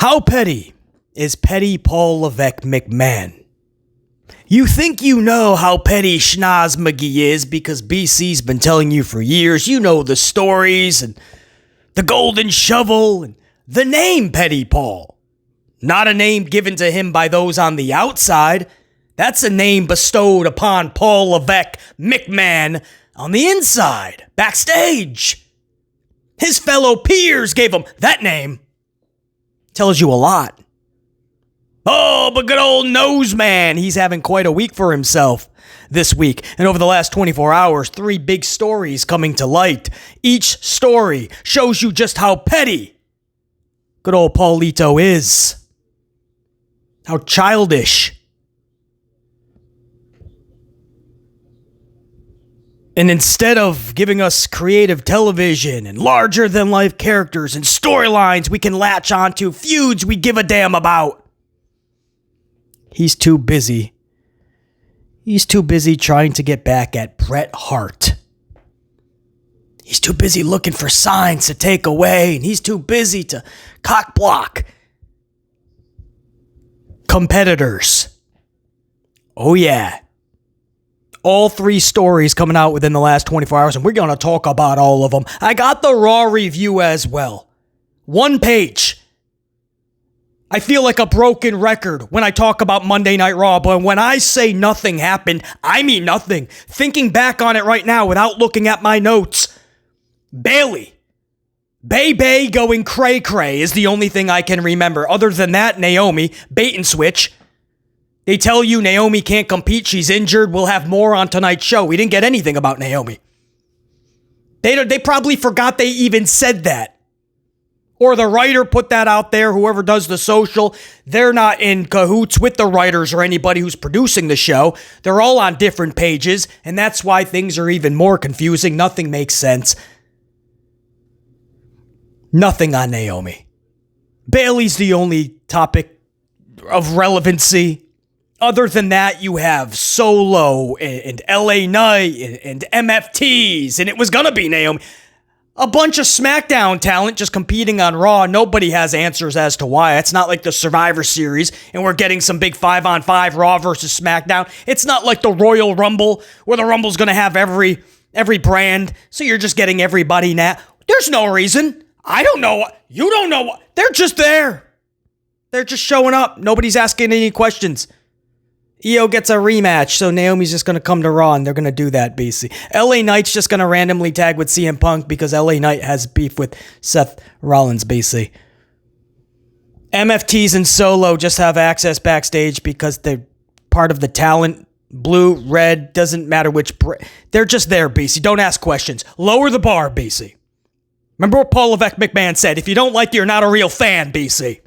How petty is petty Paul Levesque McMahon? You think you know how petty Schnoz McGee is because BC's been telling you for years. You know the stories and the golden shovel and the name Petty Paul. Not a name given to him by those on the outside. That's a name bestowed upon Paul Levesque McMahon on the inside, backstage. His fellow peers gave him that name. Tells you a lot. Oh, but good old Nose Man, he's having quite a week for himself this week. And over the last 24 hours, 3 big stories coming to light. Each story shows you just how petty good old Paulito is. How childish. And instead of giving us creative television and larger-than-life characters and storylines we can latch onto, feuds we give a damn about, he's too busy. He's too busy trying to get back at Bret Hart. He's too busy looking for signs to take away, and he's too busy to cock-block competitors. Oh, yeah. All 3 stories coming out within the last 24 hours, and we're going to talk about all of them. I got the Raw review as well. 1 page. I feel like a broken record when I talk about Monday Night Raw, but when I say nothing happened, I mean nothing. Thinking back on it right now without looking at my notes, Bayley, Bay going cray-cray is the only thing I can remember. Other than that, Naomi, bait and switch. They tell you Naomi can't compete, she's injured, we'll have more on tonight's show. We didn't get anything about Naomi. They probably forgot they even said that. Or the writer put that out there, whoever does the social. They're not in cahoots with the writers or anybody who's producing the show. They're all on different pages, and that's why things are even more confusing. Nothing makes sense. Nothing on Naomi. Bayley's the only topic of relevancy. Other than that, you have Solo and LA Knight and MFTs, and it was going to be Naomi. A bunch of SmackDown talent just competing on Raw. Nobody has answers as to why. It's not like the Survivor Series, and we're getting some big 5-on-5 Raw versus SmackDown. It's not like the Royal Rumble, where the Rumble's going to have every brand, so you're just getting everybody now. There's no reason. I don't know. You don't know. They're just there. They're just showing up. Nobody's asking any questions. EO gets a rematch, so Naomi's just going to come to Raw, and they're going to do that, BC. LA Knight's just going to randomly tag with CM Punk because LA Knight has beef with Seth Rollins, BC. MFTs and Solo just have access backstage because they're part of the talent. Blue, red, doesn't matter which. They're just there, BC. Don't ask questions. Lower the bar, BC. Remember what Paul Levesque McMahon said? If you don't like it, you're not a real fan, BC.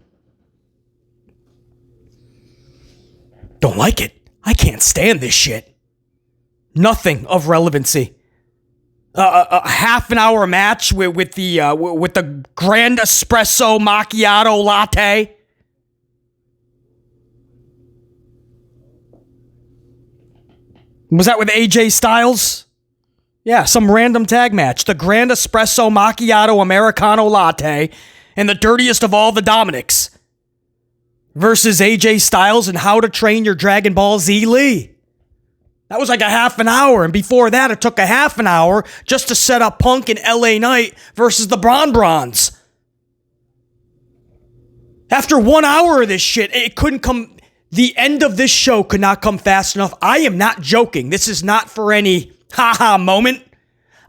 Don't like it. I can't stand this shit. Nothing of relevancy. A half an hour match with the Grand Espresso Macchiato Latte. Was that with AJ Styles? Yeah, some random tag match. The Grand Espresso Macchiato Americano Latte and the dirtiest of all the Dominics versus AJ Styles and How to Train Your Dragon Ball Z Lee. That was like a half an hour, and before that, it took a half an hour just to set up Punk and LA Knight versus the Bronze. After 1 hour of this shit, it couldn't come. The end of this show could not come fast enough. I am not joking. This is not for any haha moment.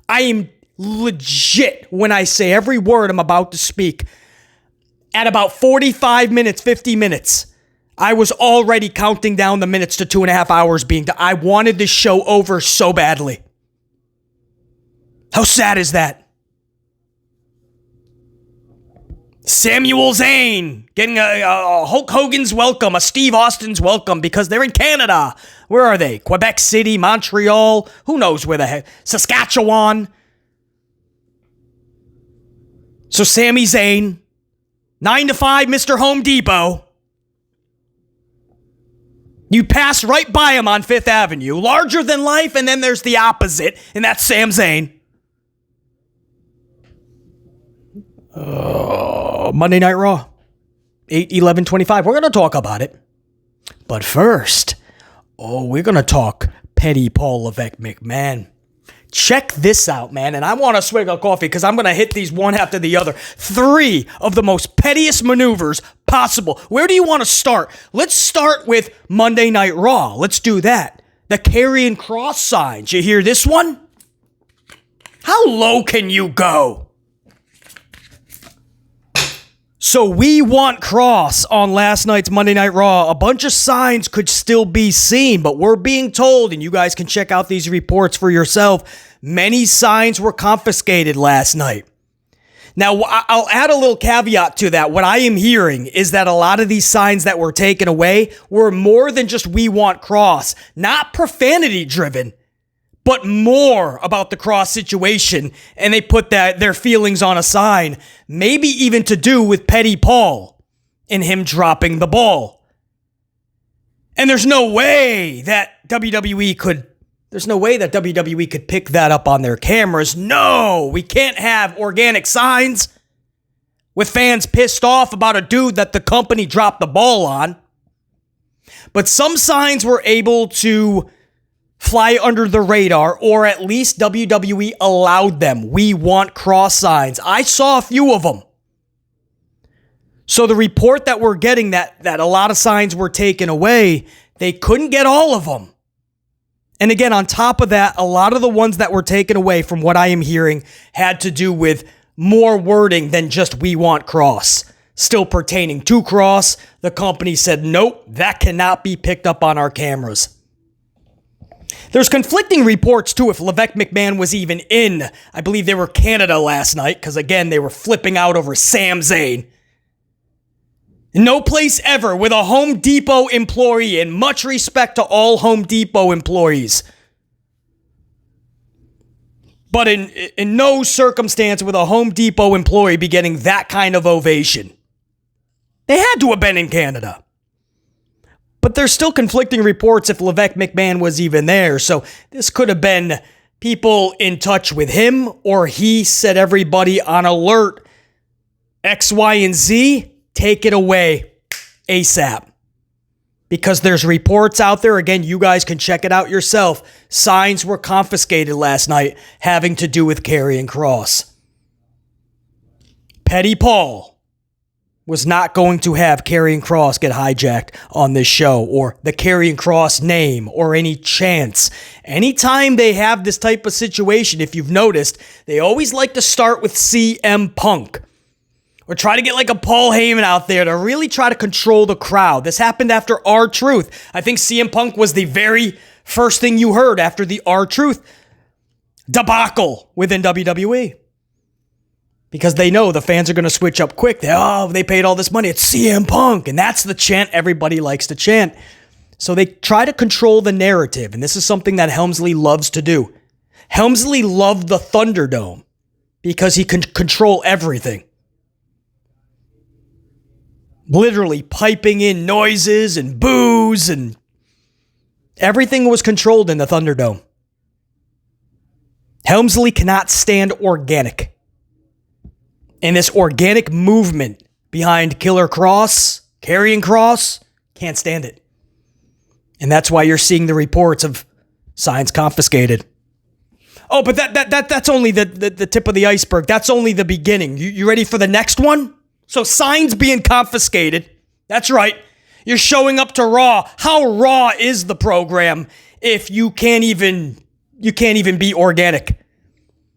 I am legit when I say every word I'm about to speak. At about 45 minutes, 50 minutes, I was already counting down the minutes to 2.5 hours being done. I wanted this show over so badly. How sad is that? Samuel Zayn getting a Hulk Hogan's welcome, a Steve Austin's welcome because they're in Canada. Where are they? Quebec City, Montreal, who knows where the heck? Saskatchewan. So Sami Zayn, 9 to 5, Mr. Home Depot. You pass right by him on 5th Avenue, larger than life, and then there's the opposite, and that's Sam Zayn. Monday Night Raw. 8/11/25. We're going to talk about it. But first, we're going to talk Petty Paul Levesque McMahon. Check this out, man. And I want a swig of coffee because I'm going to hit these one after the other. 3 of the most pettiest maneuvers possible. Where do you want to start? Let's start with Monday Night Raw. Let's do that. The Karrion Kross signs. You hear this one? How low can you go? So we want Kross on last night's Monday Night Raw. A bunch of signs could still be seen, but we're being told, and you guys can check out these reports for yourself, many signs were confiscated last night. Now, I'll add a little caveat to that. What I am hearing is that a lot of these signs that were taken away were more than just we want Kross, not profanity driven, but more about the Kross situation, and they put their feelings on a sign, maybe even to do with Petty Paul and him dropping the ball. And there's no way that WWE could pick that up on their cameras. No, we can't have organic signs with fans pissed off about a dude that the company dropped the ball on. But some signs were able to fly under the radar, or at least WWE allowed them. We want Kross signs. I saw a few of them. So the report that we're getting that a lot of signs were taken away, they couldn't get all of them. And again, on top of that, a lot of the ones that were taken away, from what I am hearing, had to do with more wording than just we want Kross. Still pertaining to Kross, the company said, nope, that cannot be picked up on our cameras. There's conflicting reports, too, if Levesque McMahon was even in, I believe they were Canada last night, because, again, they were flipping out over Sami Zayn. No place ever with a Home Depot employee, and much respect to all Home Depot employees. But in no circumstance would a Home Depot employee be getting that kind of ovation. They had to have been in Canada. But there's still conflicting reports if Levesque McMahon was even there. So this could have been people in touch with him, or he set everybody on alert. X, Y, and Z, take it away ASAP. Because there's reports out there, again, you guys can check it out yourself. Signs were confiscated last night having to do with Karrion Kross. Petty Paul was not going to have Karrion Kross get hijacked on this show, or the Karrion Kross name, or any chance. Anytime they have this type of situation, if you've noticed, they always like to start with CM Punk, or try to get like a Paul Heyman out there to really try to control the crowd. This happened after R-Truth. I think CM Punk was the very first thing you heard after the R-Truth debacle within WWE. Because they know the fans are going to switch up quick. They paid all this money. It's CM Punk. And that's the chant everybody likes to chant. So they try to control the narrative. And this is something that Helmsley loves to do. Helmsley loved the Thunderdome because he can control everything. Literally piping in noises and boos, and everything was controlled in the Thunderdome. Helmsley cannot stand organic. And this organic movement behind Killer Kross, Karrion Kross, can't stand it. And that's why you're seeing the reports of signs confiscated. Oh, but that's only the tip of the iceberg. That's only the beginning. You ready for the next one? So signs being confiscated. That's right. You're showing up to Raw. How raw is the program if you can't even be organic?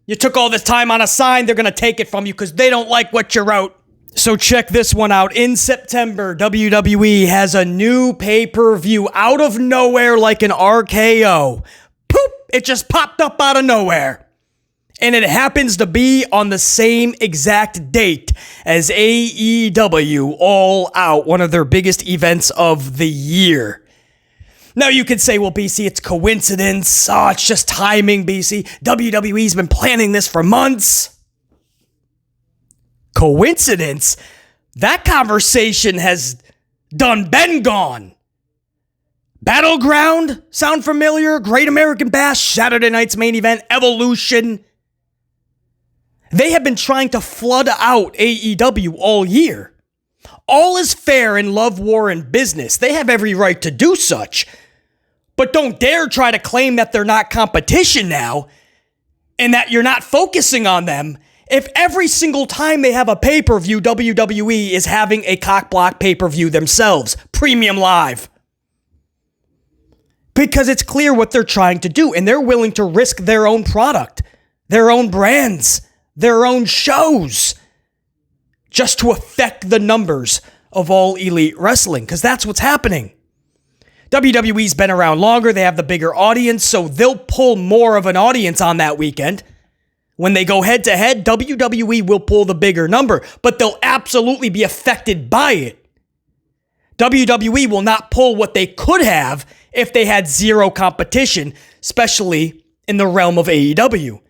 You took all this time on a sign, they're going to take it from you because they don't like what you wrote. So check this one out. In September, WWE has a new pay-per-view out of nowhere like an RKO. Poop! It just popped up out of nowhere. And it happens to be on the same exact date as AEW All Out, one of their biggest events of the year. Now you could say, well, BC, it's coincidence. Oh, it's just timing, BC. WWE's been planning this for months. Coincidence? That conversation has been gone. Battleground? Sound familiar? Great American Bash, Saturday night's main event, Evolution. They have been trying to flood out AEW all year. All is fair in love, war, and business. They have every right to do such. But don't dare try to claim that they're not competition now and that you're not focusing on them if every single time they have a pay-per-view, WWE is having a cock-block pay-per-view themselves, premium live. Because it's clear what they're trying to do, and they're willing to risk their own product, their own brands, their own shows, just to affect the numbers of All Elite Wrestling, because that's what's happening. WWE's been around longer, they have the bigger audience, so they'll pull more of an audience on that weekend. When they go head-to-head, WWE will pull the bigger number, but they'll absolutely be affected by it. WWE will not pull what they could have if they had zero competition, especially in the realm of AEW.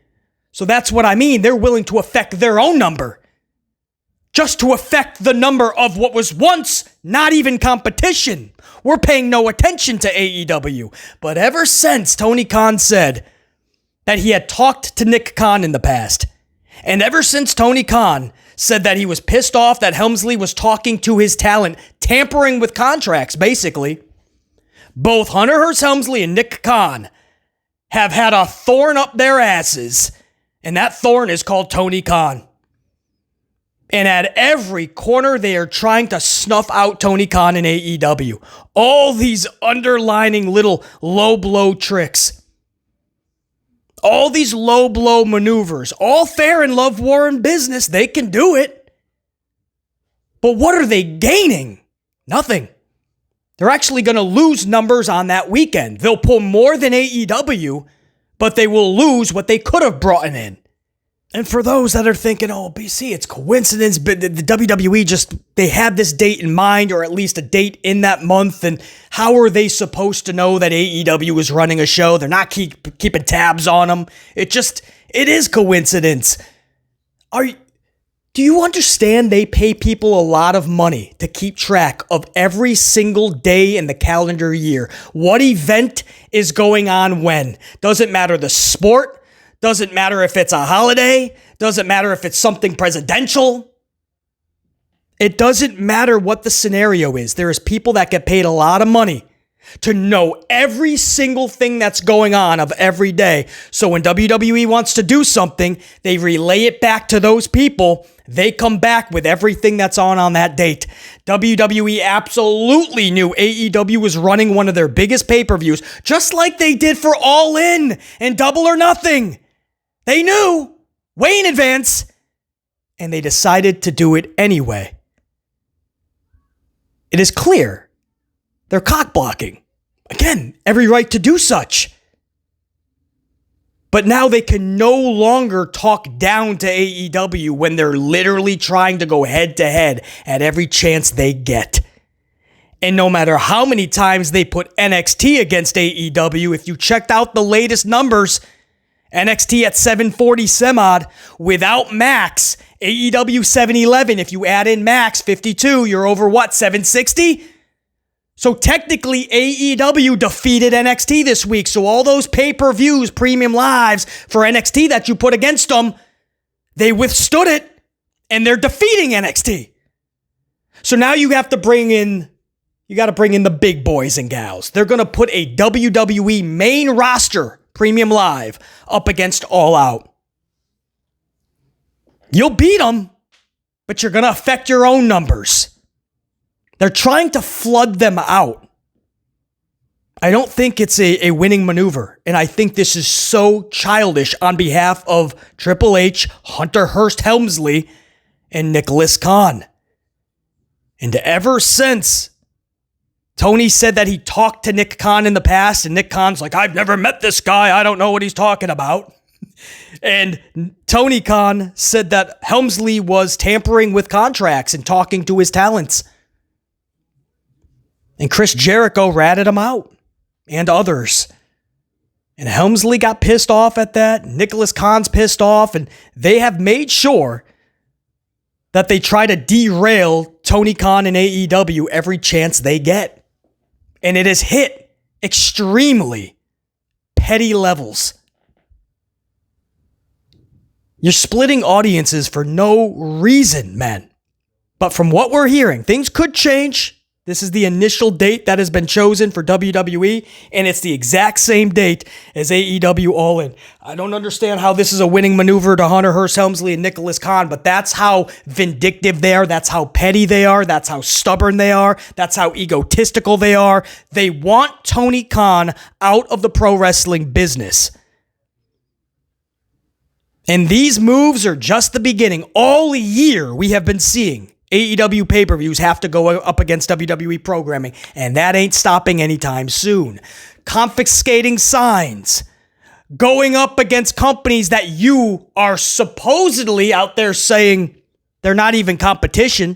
So that's what I mean. They're willing to affect their own number just to affect the number of what was once not even competition. We're paying no attention to AEW. But ever since Tony Khan said that he had talked to Nick Khan in the past, and ever since Tony Khan said that he was pissed off that Helmsley was talking to his talent, tampering with contracts, basically, both Hunter Hearst Helmsley and Nick Khan have had a thorn up their asses, and that thorn is called Tony Khan. And at every corner, they are trying to snuff out Tony Khan in AEW. All these underlining little low blow tricks. All these low blow maneuvers. All fair in love, war, and business. They can do it. But what are they gaining? Nothing. They're actually going to lose numbers on that weekend. They'll pull more than AEW, but they will lose what they could have brought in. And for those that are thinking, oh, BC, it's coincidence, but the WWE they had this date in mind, or at least a date in that month, and how are they supposed to know that AEW is running a show? They're not keeping tabs on them. It is coincidence. Do you understand they pay people a lot of money to keep track of every single day in the calendar year? What event is going on when? Doesn't matter the sport. Doesn't matter if it's a holiday. Doesn't matter if it's something presidential. It doesn't matter what the scenario is. There is people that get paid a lot of money to know every single thing that's going on of every day. So when WWE wants to do something, they relay it back to those people. They come back with everything that's on that date. WWE absolutely knew AEW was running one of their biggest pay-per-views, just like they did for All In and Double or Nothing. They knew way in advance, and they decided to do it anyway. It is clear they're cock-blocking. Again, every right to do such. But now they can no longer talk down to AEW when they're literally trying to go head-to-head at every chance they get. And no matter how many times they put NXT against AEW, if you checked out the latest numbers, NXT at 740 some odd, without Max, AEW 711, if you add in Max 52, you're over what, 760? So technically AEW defeated NXT this week, so all those pay-per-views, premium lives for NXT that you put against them, they withstood it, and they're defeating NXT. So now you got to bring in the big boys and gals. They're going to put a WWE main roster premium live up against All Out. You'll beat them, but you're going to affect your own numbers. They're trying to flood them out. I don't think it's a winning maneuver, and I think this is so childish on behalf of Triple H, Hunter Hearst Helmsley, and Nicholas Khan. And ever since Tony said that he talked to Nick Khan in the past, and Nick Khan's like, I've never met this guy. I don't know what he's talking about. And Tony Khan said that Helmsley was tampering with contracts and talking to his talents. And Chris Jericho ratted him out, and others. And Helmsley got pissed off at that. Nicholas Khan's pissed off, and they have made sure that they try to derail Tony Khan and AEW every chance they get. And it has hit extremely petty levels. You're splitting audiences for no reason, man. But from what we're hearing, things could change. This is the initial date that has been chosen for WWE, and it's the exact same date as AEW All In. I don't understand how this is a winning maneuver to Hunter Hearst Helmsley and Nicholas Khan, but that's how vindictive they are. That's how petty they are. That's how stubborn they are. That's how egotistical they are. They want Tony Khan out of the pro wrestling business. And these moves are just the beginning. All year we have been seeing AEW pay-per-views have to go up against WWE programming, and that ain't stopping anytime soon. Confiscating signs, going up against companies that you are supposedly out there saying they're not even competition.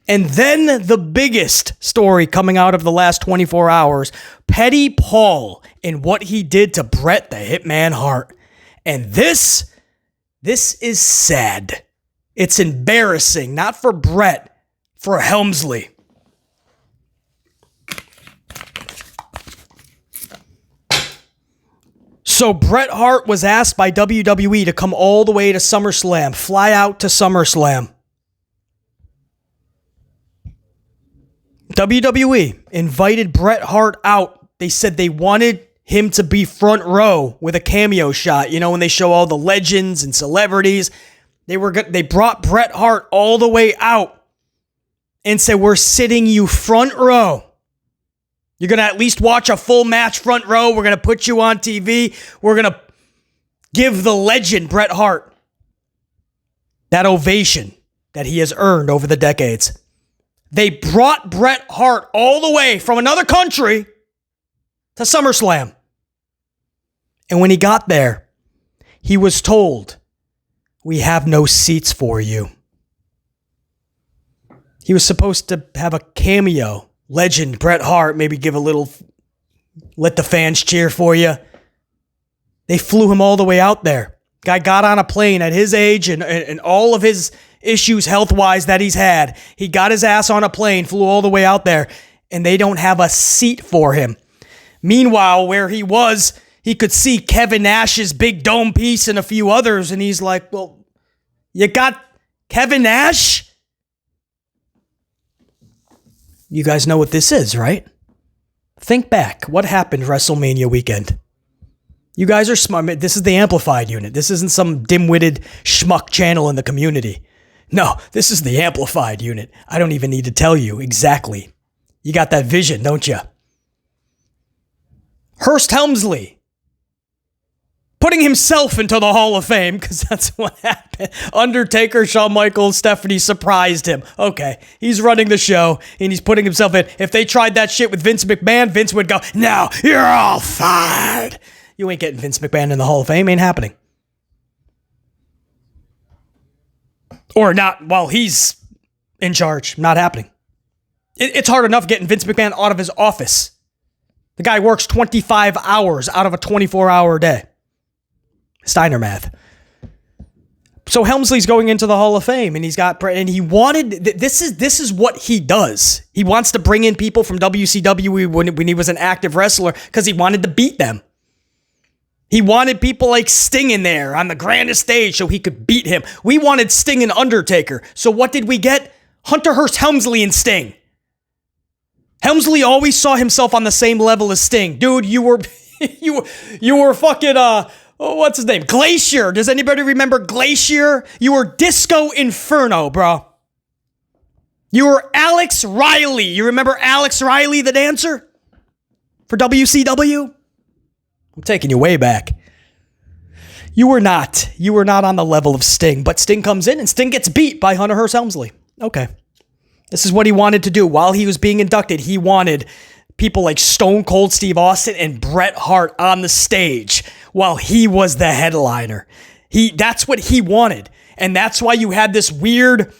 And then the biggest story coming out of the last 24 hours, Petty Paul and what he did to Bret the Hitman Hart. And this is sad. It's embarrassing, not for Bret, for Helmsley. So Bret Hart was asked by WWE to come all the way to SummerSlam, fly out to SummerSlam. WWE invited Bret Hart out. They said they wanted him to be front row with a cameo shot. You know, when they show all the legends and celebrities. They brought Bret Hart all the way out and said, we're sitting you front row. You're going to at least watch a full match front row. We're going to put you on TV. We're going to give the legend Bret Hart that ovation that he has earned over the decades. They brought Bret Hart all the way from another country to SummerSlam. And when he got there, he was told, we have no seats for you. He was supposed to have a cameo. Legend Bret Hart, maybe give a little, let the fans cheer for you. They flew him all the way out there. Guy got on a plane at his age and all of his issues health-wise that he's had. He got his ass on a plane, flew all the way out there, and they don't have a seat for him. Meanwhile, where he was, he could see Kevin Nash's big dome piece and a few others, and he's like, well, you got Kevin Nash? You guys know what this is, right? Think back. What happened WrestleMania weekend? You guys are smart. This is the Amplified unit. This isn't some dim-witted schmuck channel in the community. No, this is the Amplified unit. I don't even need to tell you exactly. You got that vision, don't you? Hearst Helmsley putting himself into the Hall of Fame, because that's what happened. Undertaker, Shawn Michaels, Stephanie surprised him. Okay, he's running the show, and he's putting himself in. If they tried that shit with Vince McMahon, Vince would go, no, you're all fired. You ain't getting Vince McMahon in the Hall of Fame. Ain't happening. Or not while he's in charge. Not happening. It's hard enough getting Vince McMahon out of his office. The guy works 25 hours out of a 24-hour day. Steiner math. So Helmsley's going into the Hall of Fame, and he's got, and he wanted, this is what he does. He wants to bring in people from WCW when he was an active wrestler because he wanted to beat them. He wanted people like Sting in there on the grandest stage so he could beat him. We wanted Sting and Undertaker. So what did we get? Hunter Hearst Helmsley and Sting. Helmsley always saw himself on the same level as Sting. Dude, you were fucking, what's his name? Glacier. Does anybody remember Glacier? You were Disco Inferno, bro. You were Alex Riley. You remember Alex Riley, the dancer? For WCW? I'm taking you way back. You were not on the level of Sting, but Sting comes in and Sting gets beat by Hunter Hearst Helmsley. Okay. This is what he wanted to do. While he was being inducted, he wanted people like Stone Cold Steve Austin and Bret Hart on the stage while he was the headliner. That's what he wanted. And that's why you had this weird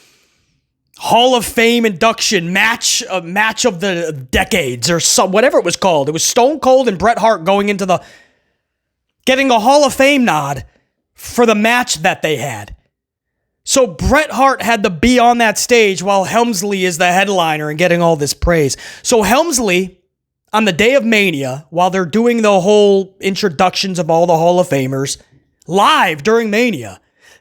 Hall of Fame induction match of the decades or whatever it was called. It was Stone Cold and Bret Hart getting a Hall of Fame nod for the match that they had. So Bret Hart had to be on that stage while Helmsley is the headliner and getting all this praise. So Helmsley, on the day of Mania, while they're doing the whole introductions of all the Hall of Famers, live during Mania,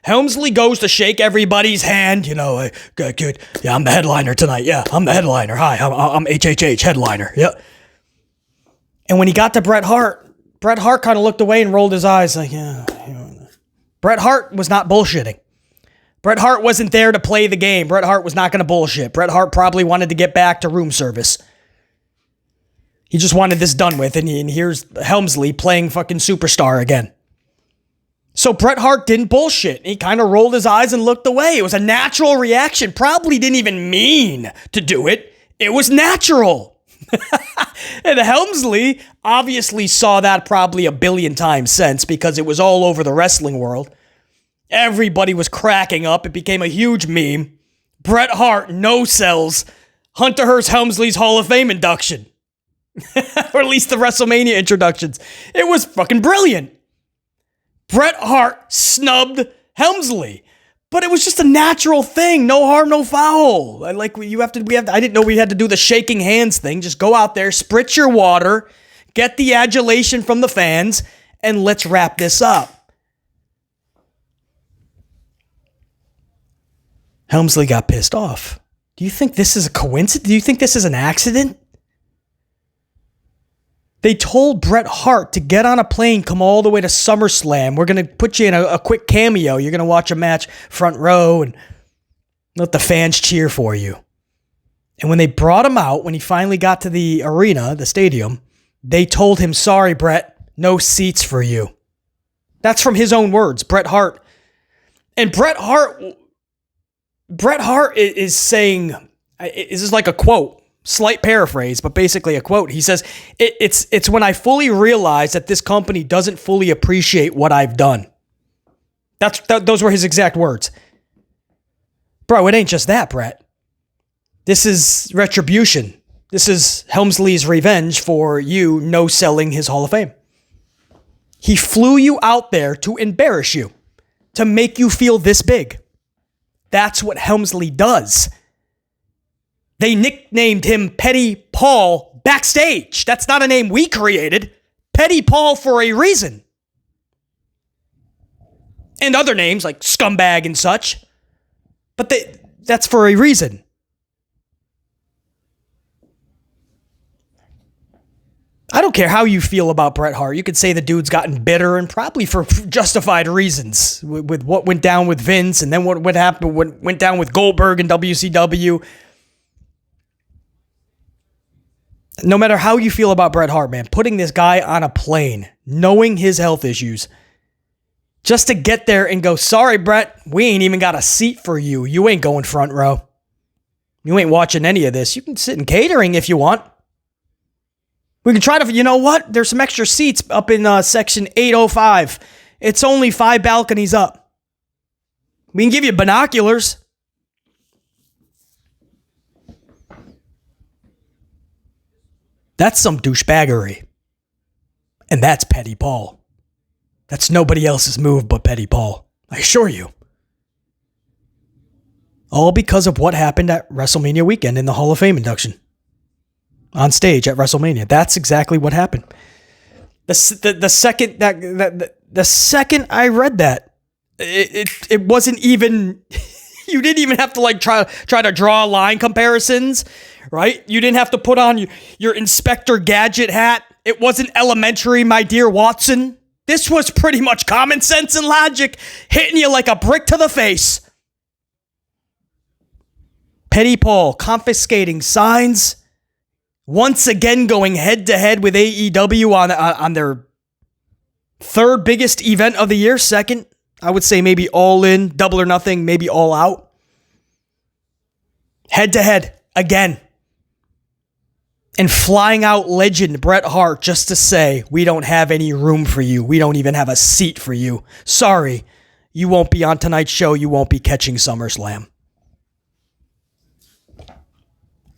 Helmsley goes to shake everybody's hand. Good. Yeah, I'm the headliner tonight. Yeah, I'm the headliner. Hi, I'm HHH headliner. Yeah. And when he got to Bret Hart kind of looked away and rolled his eyes like, yeah. Bret Hart was not bullshitting. Bret Hart wasn't there to play the game. Bret Hart was not going to bullshit. Bret Hart probably wanted to get back to room service. He just wanted this done with, and here's Helmsley playing fucking superstar again. So Bret Hart didn't bullshit. He kind of rolled his eyes and looked away. It was a natural reaction. Probably didn't even mean to do it. It was natural. And Helmsley obviously saw that probably a billion times since, because it was all over the wrestling world. Everybody was cracking up. It became a huge meme. Bret Hart no sells Hunter Hearst Helmsley's Hall of Fame induction. Or at least the WrestleMania introductions. It was fucking brilliant. Bret Hart snubbed Helmsley. But it was just a natural thing. No harm, no foul. I didn't know we had to do the shaking hands thing. Just go out there, spritz your water, get the adulation from the fans, and let's wrap this up. Helmsley got pissed off. Do you think this is a coincidence? Do you think this is an accident? They told Bret Hart to get on a plane, come all the way to SummerSlam. We're going to put you in a quick cameo. You're going to watch a match front row and let the fans cheer for you. And when they brought him out, when he finally got to the arena, the stadium, they told him, sorry, Bret, no seats for you. That's from his own words, Bret Hart. And Bret Hart is saying, this is like a quote. Slight paraphrase, but basically a quote. He says, it's when I fully realize that this company doesn't fully appreciate what I've done. Those were his exact words. Bro, it ain't just that, Bret. This is retribution. This is Helmsley's revenge for you no-selling his Hall of Fame. He flew you out there to embarrass you, to make you feel this big. That's what Helmsley does. They nicknamed him Petty Paul backstage. That's not a name we created. Petty Paul for a reason. And other names like Scumbag and such. But that's for a reason. I don't care how you feel about Bret Hart. You could say the dude's gotten bitter, and probably for justified reasons, with what went down with Vince and then what went down with Goldberg and WCW. No matter how you feel about Bret Hart, man, putting this guy on a plane, knowing his health issues, just to get there and go, sorry, Bret, we ain't even got a seat for you. You ain't going front row. You ain't watching any of this. You can sit in catering if you want. We can try to, you know what? There's some extra seats up in section 805. It's only 5 balconies up. We can give you binoculars. That's some douchebaggery. And that's Petty Paul. That's nobody else's move but Petty Paul. I assure you. All because of what happened at WrestleMania weekend in the Hall of Fame induction. On stage at WrestleMania. That's exactly what happened. The second I read that, it wasn't even... You didn't even have to try to draw line comparisons, right? You didn't have to put on your Inspector Gadget hat. It wasn't elementary, my dear Watson. This was pretty much common sense and logic hitting you like a brick to the face. Petty Paul confiscating signs. Once again going head-to-head with AEW on their third biggest event of the year. Second, I would say maybe All In, Double or Nothing, maybe All Out. Head-to-head again. And flying out legend Bret Hart just to say, we don't have any room for you. We don't even have a seat for you. Sorry, you won't be on tonight's show. You won't be catching SummerSlam.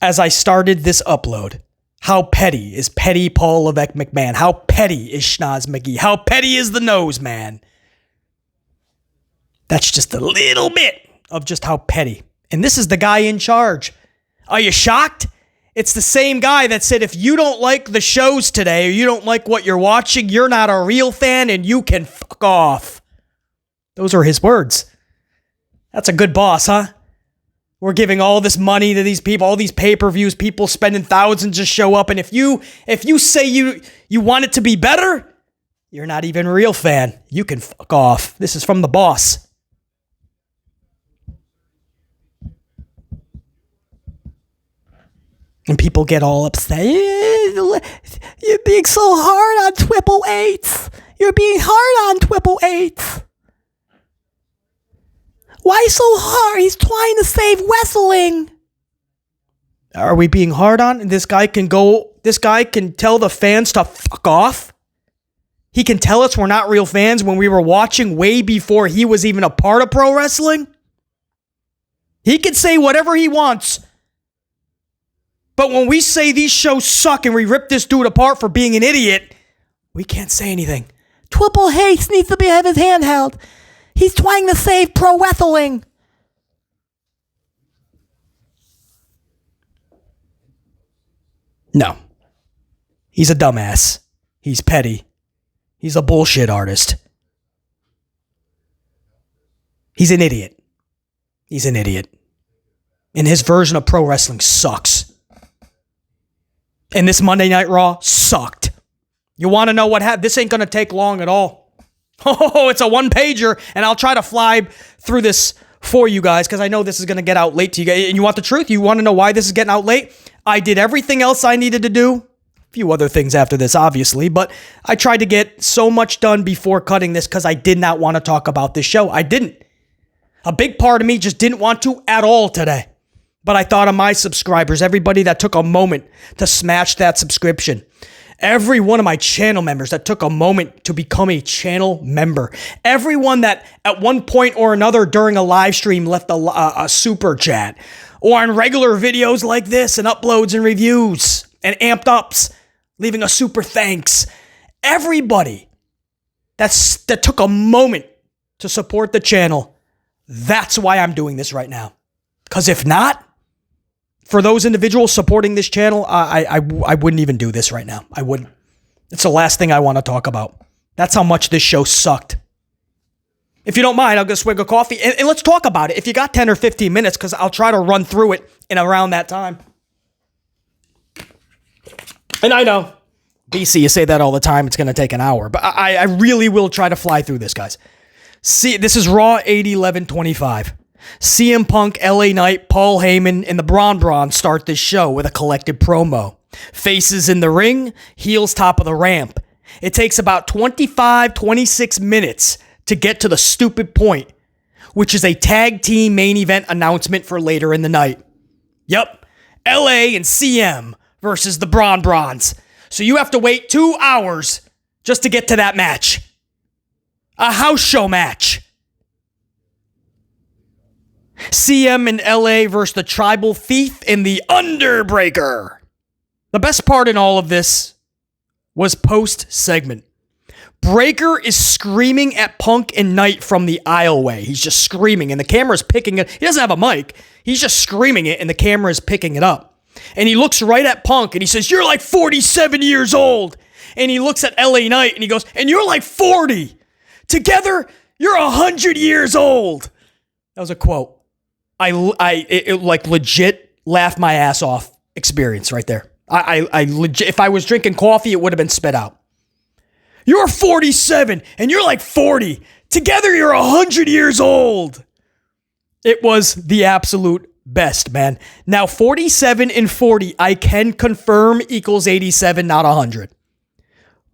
As I started this upload, how petty is Petty Paul Levesque McMahon? How petty is Schnoz McGee? How petty is the Nose Man? That's just a little bit of just how petty. And this is the guy in charge. Are you shocked? It's the same guy that said, if you don't like the shows today, or you don't like what you're watching, you're not a real fan and you can fuck off. Those are his words. That's a good boss, huh? We're giving all this money to these people, all these pay-per-views, people spending thousands to show up. And if you say you want it to be better, you're not even a real fan. You can fuck off. This is from the boss. And people get all upset. You're being so hard on Triple H. You're being hard on Triple H. Why so hard? He's trying to save wrestling. Are we being hard on? This guy can tell the fans to fuck off. He can tell us we're not real fans when we were watching way before he was even a part of pro wrestling. He can say whatever he wants. But when we say these shows suck and we rip this dude apart for being an idiot, we can't say anything. Triple H needs to have his hand held. He's trying to save pro wrestling. No. He's a dumbass. He's petty. He's a bullshit artist. He's an idiot. He's an idiot. And his version of pro wrestling sucks. And this Monday Night Raw sucked. You want to know what happened? This ain't going to take long at all. Oh, it's a one-pager, and I'll try to fly through this for you guys because I know this is going to get out late to you guys. And you want the truth? You want to know why this is getting out late? I did everything else I needed to do. A few other things after this, obviously, but I tried to get so much done before cutting this because I did not want to talk about this show. I didn't. A big part of me just didn't want to at all today. But I thought of my subscribers, everybody that took a moment to smash that subscription. Every one of my channel members that took a moment to become a channel member. Everyone that at one point or another during a live stream left a super chat. Or on regular videos like this and uploads and reviews and amped ups, leaving a super thanks. Everybody that took a moment to support the channel, that's why I'm doing this right now. Because if not, for those individuals supporting this channel, I wouldn't even do this right now. I wouldn't. It's the last thing I want to talk about. That's how much this show sucked. If you don't mind, I'll go swig a coffee and let's talk about it. If you got 10 or 15 minutes, because I'll try to run through it in around that time. And I know, BC, you say that all the time. It's going to take an hour. But I really will try to fly through this, guys. See, this is Raw 8/11/25. CM Punk, LA Knight, Paul Heyman, and the Braun start this show with a collective promo. Faces in the ring, heels top of the ramp. It takes about 26 minutes to get to the stupid point, which is a tag team main event announcement for later in the night. Yep, LA and CM versus the Braun. So you have to wait 2 hours just to get to that match. A house show match. CM in LA versus the Tribal Thief and the Underbreaker. The best part in all of this was post-segment. Breaker is screaming at Punk and Knight from the aisleway. He's just screaming, and the camera's picking it. He doesn't have a mic. He's just screaming it, and the camera is picking it up. And he looks right at Punk, and he says, "You're like 47 years old." And he looks at LA Knight, and he goes, "And you're like 40. Together, you're 100 years old." That was a quote. It like legit laughed my ass off experience right there. I legit, if I was drinking coffee, it would have been spit out. You're 47 and you're like 40. Together, you're 100 years old. It was the absolute best, man. Now, 47 and 40, I can confirm equals 87, not 100.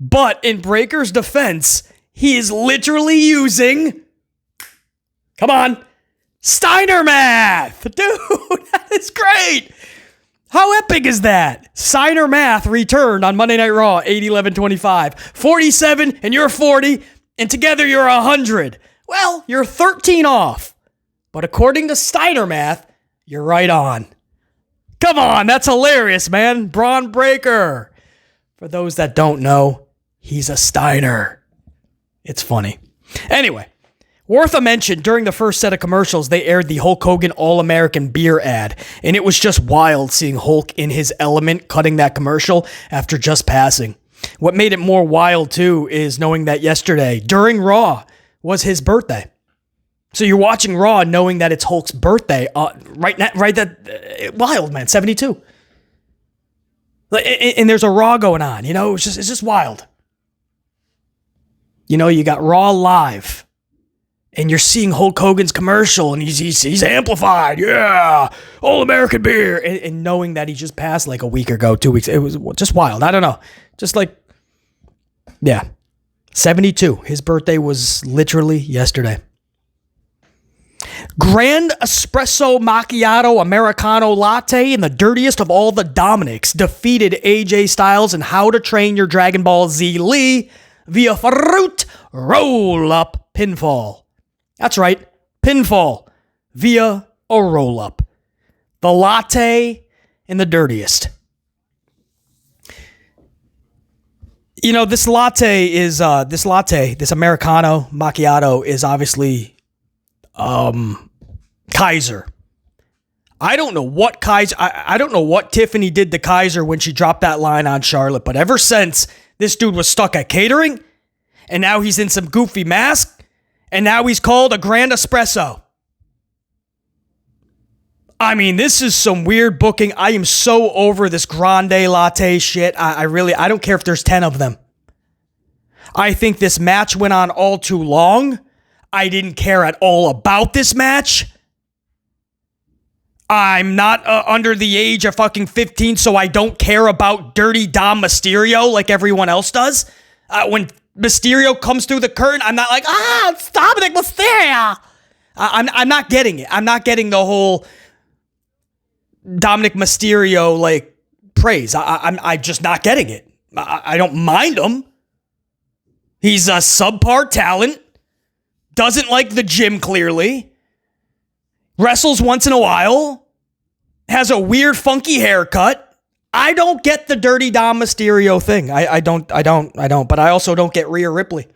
But in Breaker's defense, he is literally using, come on, Steiner math. Dude, that is great. How epic is that? Steiner math returned on Monday Night Raw, 8/11/25. 47 and you're 40, and together you're 100. Well, you're 13 off. But according to Steiner math, you're right on. Come on, that's hilarious, man. Braun Breaker. For those that don't know, he's a Steiner. It's funny. Anyway. Worth a mention, during the first set of commercials, they aired the Hulk Hogan All-American Beer ad, and it was just wild seeing Hulk in his element cutting that commercial after just passing. What made it more wild, too, is knowing that yesterday, during Raw, was his birthday. So you're watching Raw knowing that it's Hulk's birthday. Wild, man, 72. And there's a Raw going on, you know, it's just wild. You know, you got Raw Live, and you're seeing Hulk Hogan's commercial, and he's amplified, yeah, all American beer, and knowing that he just passed like a week ago, 2 weeks, it was just wild. I don't know, just like, yeah, 72. His birthday was literally yesterday. Grand Espresso Macchiato Americano Latte and the dirtiest of all the Dominics defeated AJ Styles in How to Train Your Dragon Ball Z Lee via fruit roll-up pinfall. That's right, pinfall via a roll-up. The latte and the dirtiest. You know, this Americano Macchiato is obviously Kaiser. I don't know what Tiffany did to Kaiser when she dropped that line on Charlotte, but ever since, this dude was stuck at catering, and now he's in some goofy mask, and now he's called a Grand Espresso. I mean, this is some weird booking. I am so over this grande latte shit. I don't care if there's 10 of them. I think this match went on all too long. I didn't care at all about this match. I'm not under the age of fucking 15, so I don't care about Dirty Dom Mysterio like everyone else does. When Mysterio comes through the curtain, I'm not like, it's Dominic Mysterio. I'm not getting it. I'm not getting the whole Dominic Mysterio like praise. I'm just not getting it. I don't mind him. He's a subpar talent. Doesn't like the gym, clearly. Wrestles once in a while. Has a weird, funky haircut. I don't get the Dirty Dom Mysterio thing. I don't. But I also don't get Rhea Ripley.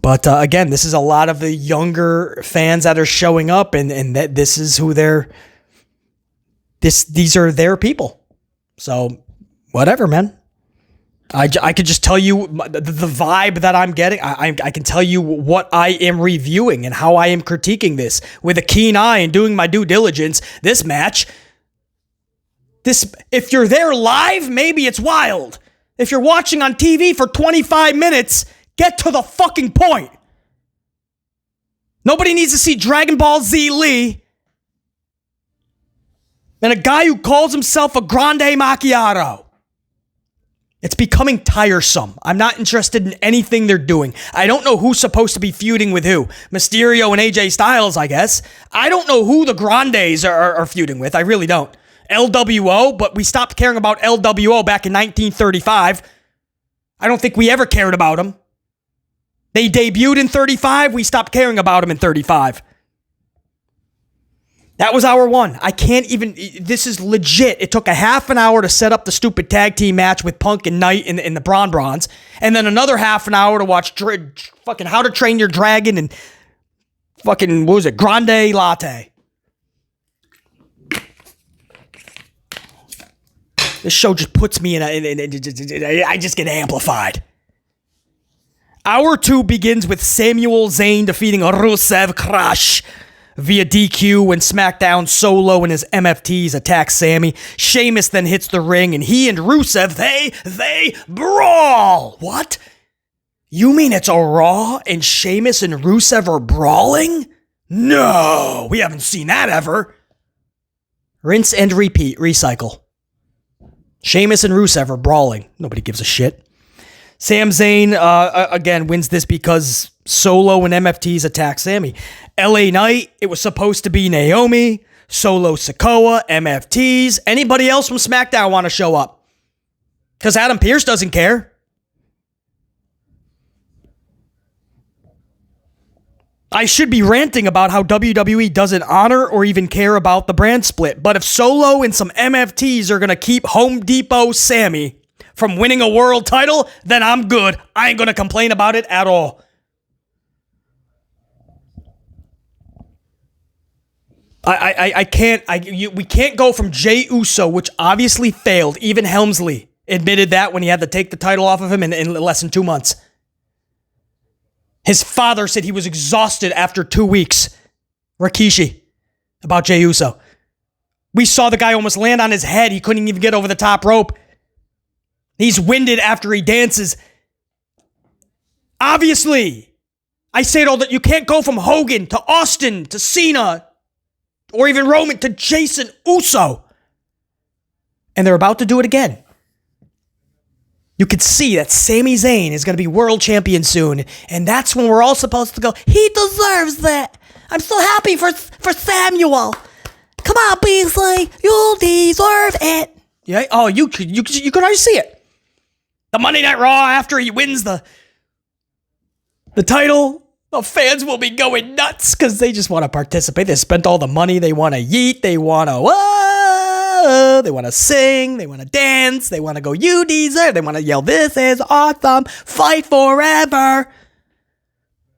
But again, this is a lot of the younger fans that are showing up, and that this is who they're. These are their people. So, whatever, man. I could just tell you the vibe that I'm getting. I can tell you what I am reviewing and how I am critiquing this with a keen eye and doing my due diligence. This match, if you're there live, maybe it's wild. If you're watching on TV for 25 minutes, get to the fucking point. Nobody needs to see Dragon Ball Z Lee and a guy who calls himself a Grande Macchiato. It's becoming tiresome. I'm not interested in anything they're doing. I don't know who's supposed to be feuding with who. Mysterio and AJ Styles, I guess. I don't know who the Grandes are feuding with. I really don't. LWO, but we stopped caring about LWO back in 1935. I don't think we ever cared about them. They debuted in 35. We stopped caring about them in 35. That was our one. I can't even... This is legit. It took a half an hour to set up the stupid tag team match with Punk and Knight in the Bron Brons. And then another half an hour to watch fucking How to Train Your Dragon and fucking, what was it? Grande Latte. This show just puts me I just get amplified. Hour 2 begins with Samuel Zayn defeating Rusev Crush via DQ when SmackDown Solo and his MFTs attack Sammy. Sheamus then hits the ring, and he and Rusev, they brawl. What? You mean it's a Raw and Sheamus and Rusev are brawling? No, we haven't seen that ever. Rinse and repeat, recycle. Sheamus and Rusev are brawling. Nobody gives a shit. Sam Zayn, again, wins this because Solo and MFTs attack Sammy. LA Knight, it was supposed to be Naomi, Solo Sikoa, MFTs. Anybody else from SmackDown want to show up? Because Adam Pearce doesn't care. I should be ranting about how WWE doesn't honor or even care about the brand split. But if Solo and some MFTs are going to keep Home Depot Sammy from winning a world title, then I'm good. I ain't going to complain about it at all. We can't go from Jey Uso, which obviously failed. Even Helmsley admitted that when he had to take the title off of him in less than 2 months. His father said he was exhausted after 2 weeks. Rikishi, about Jey Uso. We saw the guy almost land on his head. He couldn't even get over the top rope. He's winded after he dances. Obviously, I say it all that you can't go from Hogan to Austin to Cena or even Roman to Jason Uso. And they're about to do it again. You could see that Sami Zayn is going to be world champion soon. And that's when we're all supposed to go, he deserves that. I'm so happy for Samuel. Come on, Beasley. You deserve it. Yeah. Oh, you could already see it. The Monday Night Raw after he wins the title, the fans will be going nuts because they just want to participate. They spent all the money. They want to yeet. They want to whoa. They want to sing. They want to dance. They want to go, you deserve. They want to yell, this is awesome. Fight forever.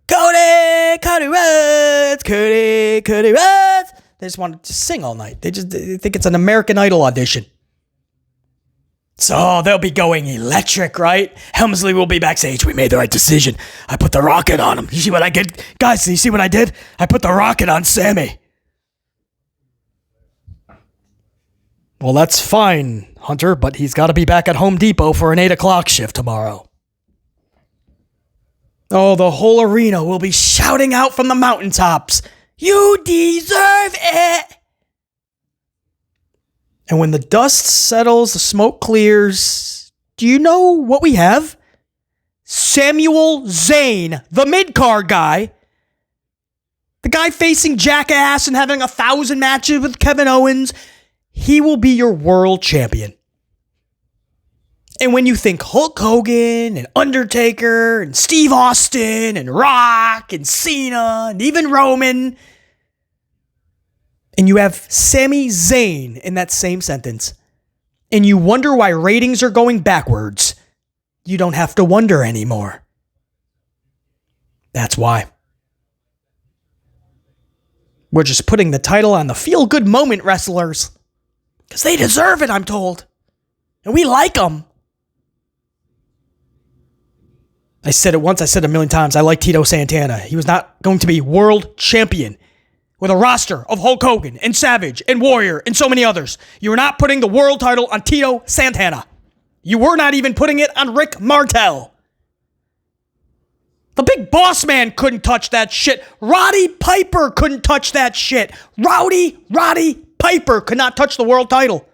Cody Rhodes. Cody Rhodes. They just want to sing all night. They think it's an American Idol audition. So they'll be going electric, right? Helmsley will be backstage. We made the right decision. I put the rocket on him. You see what I did? Guys, you see what I did? I put the rocket on Sammy. Well, that's fine, Hunter, but he's got to be back at Home Depot for an 8 o'clock shift tomorrow. Oh, the whole arena will be shouting out from the mountaintops, you deserve it! And when the dust settles, the smoke clears, do you know what we have? Samuel Zayn, the mid-card guy. The guy facing Jackass and having 1,000 matches with Kevin Owens. He will be your world champion. And when you think Hulk Hogan and Undertaker and Steve Austin and Rock and Cena and even Roman, and you have Sami Zayn in that same sentence, and you wonder why ratings are going backwards, you don't have to wonder anymore. That's why. We're just putting the title on the feel-good moment wrestlers. Because they deserve it, I'm told. And we like them. I said it once, I said it a million times. I like Tito Santana. He was not going to be world champion with a roster of Hulk Hogan and Savage and Warrior and so many others. You were not putting the world title on Tito Santana. You were not even putting it on Rick Martel. The big boss man couldn't touch that shit. Roddy Piper couldn't touch that shit. Roddy Piper could not touch the world title.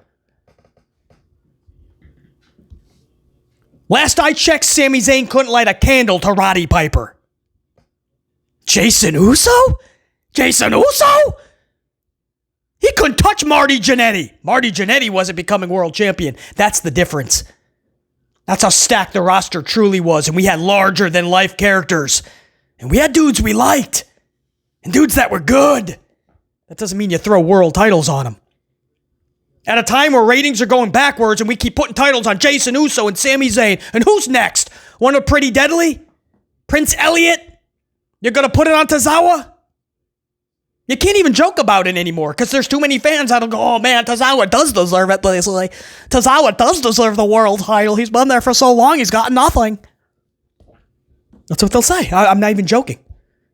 Last I checked, Sami Zayn couldn't light a candle to Roddy Piper. Jason Uso? Jason Uso? He couldn't touch Marty Jannetty. Marty Jannetty wasn't becoming world champion. That's the difference. That's how stacked the roster truly was. And we had larger than life characters. And we had dudes we liked. And dudes that were good. That doesn't mean you throw world titles on them. At a time where ratings are going backwards and we keep putting titles on Jason Uso and Sami Zayn. And who's next? One of Pretty Deadly? Prince Elliot? You're going to put it on Tozawa? You can't even joke about it anymore because there's too many fans that'll go, oh man, Tozawa does deserve it. Tozawa does deserve the world title. He's been there for so long, he's got nothing. That's what they'll say. I'm not even joking.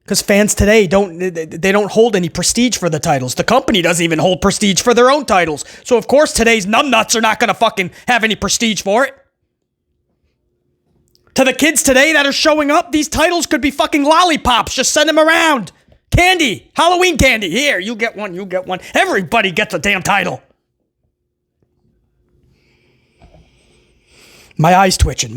Because fans today don't hold any prestige for the titles. The company doesn't even hold prestige for their own titles. So of course today's numbnuts are not going to fucking have any prestige for it. To the kids today that are showing up, these titles could be fucking lollipops. Just send them around. Candy. Halloween candy. Here, you get one, you get one. Everybody gets a damn title. My eyes twitching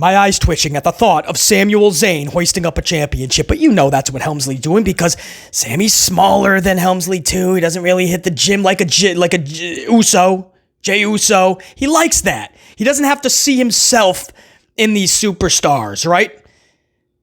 at the thought of Samuel Zayn hoisting up a championship. But you know that's what Helmsley's doing because Sammy's smaller than Helmsley too. He doesn't really hit the gym like a Uso, Jey Uso. He likes that. He doesn't have to see himself in these superstars, right?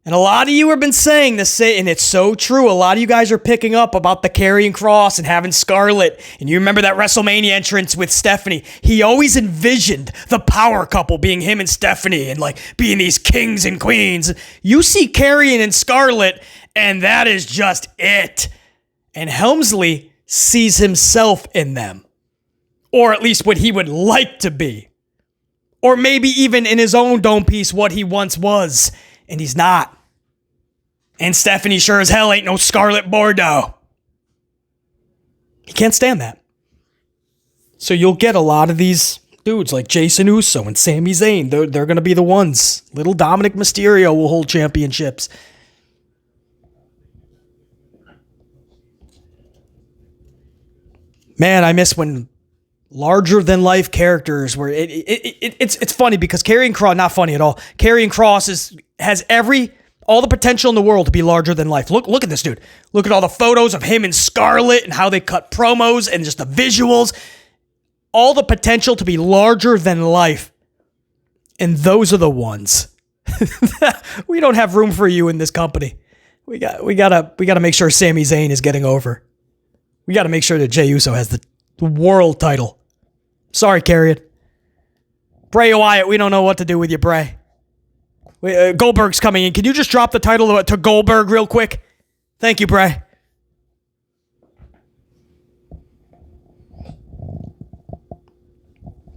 And a lot of you have been saying this, and it's so true. A lot of you guys are picking up about the Karrion Kross and having Scarlett. And you remember that WrestleMania entrance with Stephanie. He always envisioned the power couple being him and Stephanie and like being these kings and queens. You see Karrion and Scarlett, and that is just it. And Helmsley sees himself in them. Or at least what he would like to be. Or maybe even in his own dome piece what he once was. And he's not. And Stephanie sure as hell ain't no Scarlet Bordeaux. You can't stand that. So you'll get a lot of these dudes like Jason Uso and Sami Zayn. They're going to be the ones. Little Dominic Mysterio will hold championships. Man, I miss when larger than life characters were. It's funny because Karrion Kross, not funny at all. Karrion Kross has all the potential in the world to be larger than life. Look at this dude. Look at all the photos of him and Scarlett and how they cut promos and just the visuals. All the potential to be larger than life. And those are the ones. We don't have room for you in this company. We gotta make sure Sami Zayn is getting over. We gotta make sure that Jey Uso has the world title. Sorry, Karrion. Bray Wyatt, we don't know what to do with you, Bray. Goldberg's coming in. Can you just drop the title to Goldberg real quick? Thank you, Bray.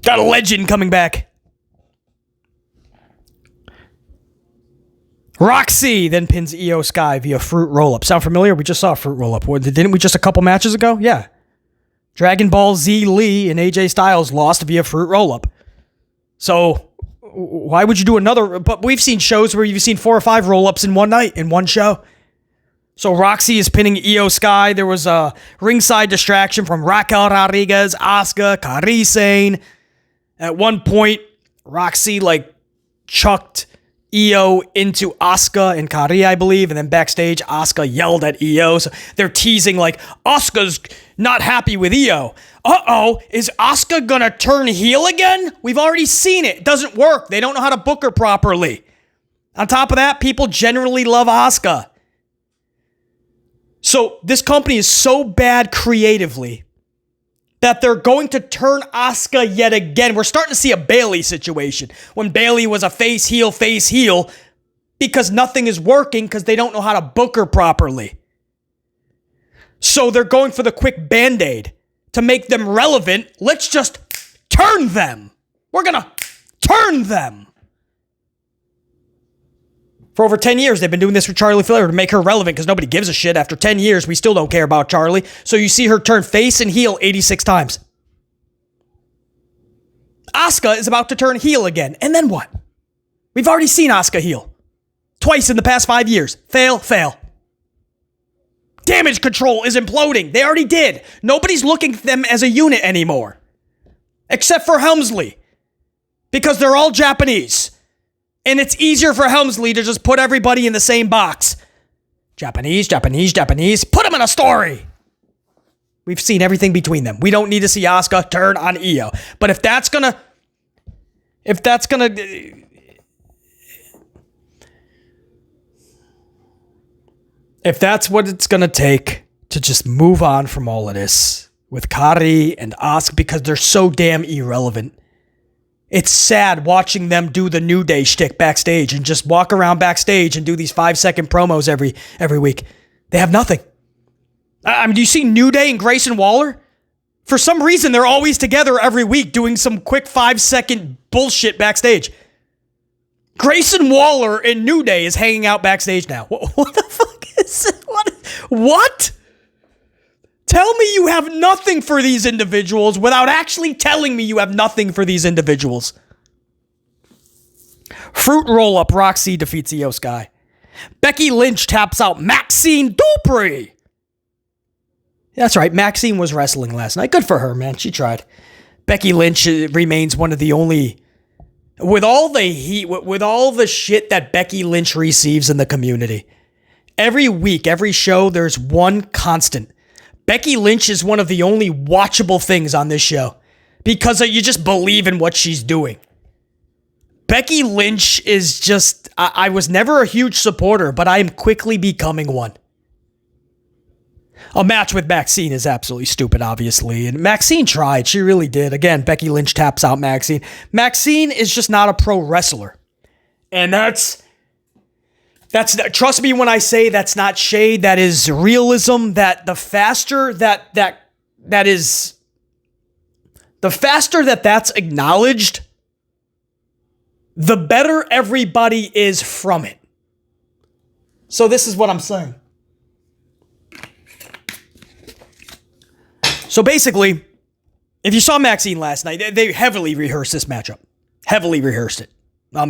Got a legend coming back. Roxy then pins Io Sky via fruit roll-up. Sound familiar? We just saw a fruit roll-up. Didn't we just a couple matches ago? Yeah. Dragon Ball Z Lee and AJ Styles lost via fruit roll-up. So why would you do another? But we've seen shows where you've seen 4 or 5 roll-ups in one night, in one show. So Roxy is pinning Io Sky. There was a ringside distraction from Raquel Rodriguez, Asuka, Kairi Sane. At one point, Roxy chucked Io into Asuka and Kairi, I believe, and then backstage, Asuka yelled at Io. So they're teasing Asuka's not happy with Io. Uh-oh, is Asuka gonna turn heel again? We've already seen it. It doesn't work. They don't know how to book her properly. On top of that, people generally love Asuka. So this company is so bad creatively that they're going to turn Asuka yet again. We're starting to see a Bayley situation when Bayley was a face heel, because nothing is working because they don't know how to book her properly. So they're going for the quick Band-Aid to make them relevant. Let's just turn them. We're going to turn them. For over 10 years, they've been doing this with Charlie Flair to make her relevant because nobody gives a shit. After 10 years, we still don't care about Charlie. So you see her turn face and heel 86 times. Asuka is about to turn heel again. And then what? We've already seen Asuka heel. Twice in the past 5 years. Fail, fail. Damage Control is imploding. They already did. Nobody's looking at them as a unit anymore. Except for Helmsley. Because they're all Japanese. And it's easier for Helmsley to just put everybody in the same box. Japanese. Put them in a story. We've seen everything between them. We don't need to see Asuka turn on Io. But if that's what it's gonna take to just move on from all of this with Kairi and Asuka, because they're so damn irrelevant. It's sad watching them do the New Day shtick backstage and just walk around backstage and do these 5-second promos every week. They have nothing. I mean, do you see New Day and Grayson Waller? For some reason, they're always together every week doing some quick 5-second bullshit backstage. Grayson Waller and New Day is hanging out backstage now. What the fuck is it? What? Tell me you have nothing for these individuals without actually telling me you have nothing for these individuals. Fruit roll-up, Roxy defeats Io Sky. Becky Lynch taps out Maxine Dupri. That's right, Maxine was wrestling last night. Good for her, man. She tried. Becky Lynch remains one of the only... With all the heat, with all the shit that Becky Lynch receives in the community, every week, every show, there's one constant. Becky Lynch is one of the only watchable things on this show because you just believe in what she's doing. Becky Lynch is just... I was never a huge supporter, but I am quickly becoming one. A match with Maxine is absolutely stupid, obviously. And Maxine tried. She really did. Again, Becky Lynch taps out Maxine. Maxine is just not a pro wrestler. And that's trust me when I say that's not shade. That is realism. That the faster that's acknowledged, the better everybody is from it. So this is what I'm saying. So basically, if you saw Maxine last night, they heavily rehearsed this matchup. Heavily rehearsed it.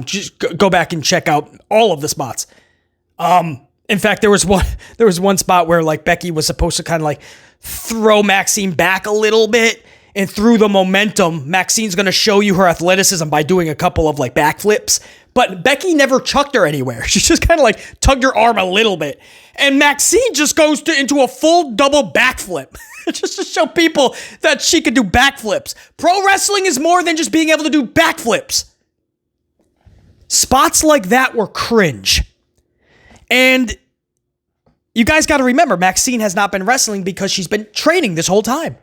Just go back and check out all of the spots. In fact, there was one spot where like Becky was supposed to kind of like throw Maxine back a little bit, and through the momentum, Maxine's going to show you her athleticism by doing a couple of like backflips. But Becky never chucked her anywhere. She just kind of like tugged her arm a little bit. And Maxine just goes into a full double backflip. Just to show people that she could do backflips. Pro wrestling is more than just being able to do backflips. Spots like that were cringe. And you guys got to remember, Maxine has not been wrestling because she's been training this whole time.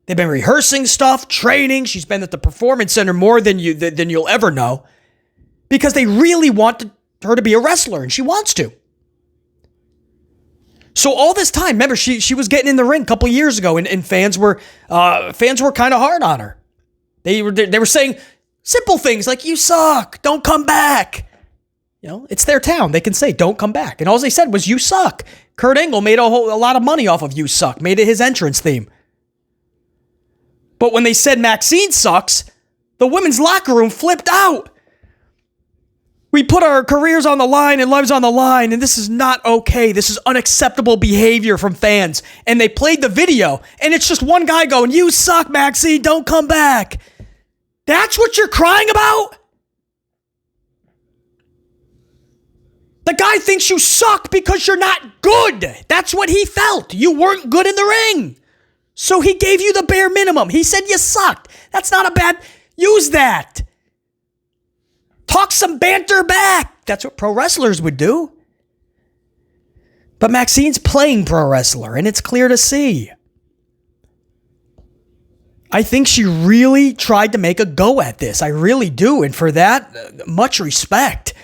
They've been rehearsing stuff, training. She's been at the Performance Center more than you'll ever know. Because they really want her to be a wrestler, and she wants to. So all this time, remember, she was getting in the ring a couple years ago, and fans were kind of hard on her. They were saying simple things like, "You suck, don't come back." You know, it's their town. They can say, "Don't come back," and all they said was, "You suck." Kurt Angle made a lot of money off of "You suck," made it his entrance theme. But when they said Maxine sucks, the women's locker room flipped out. We put our careers on the line and lives on the line, and this is not okay. This is unacceptable behavior from fans. And they played the video, and it's just one guy going, "You suck, Maxine, don't come back." That's what you're crying about? The guy thinks you suck because you're not good. That's what he felt. You weren't good in the ring. So he gave you the bare minimum. He said you sucked. That's not a bad... Use that. Talk some banter back. That's what pro wrestlers would do. But Maxine's playing pro wrestler, and it's clear to see. I think she really tried to make a go at this. I really do. And for that, much respect.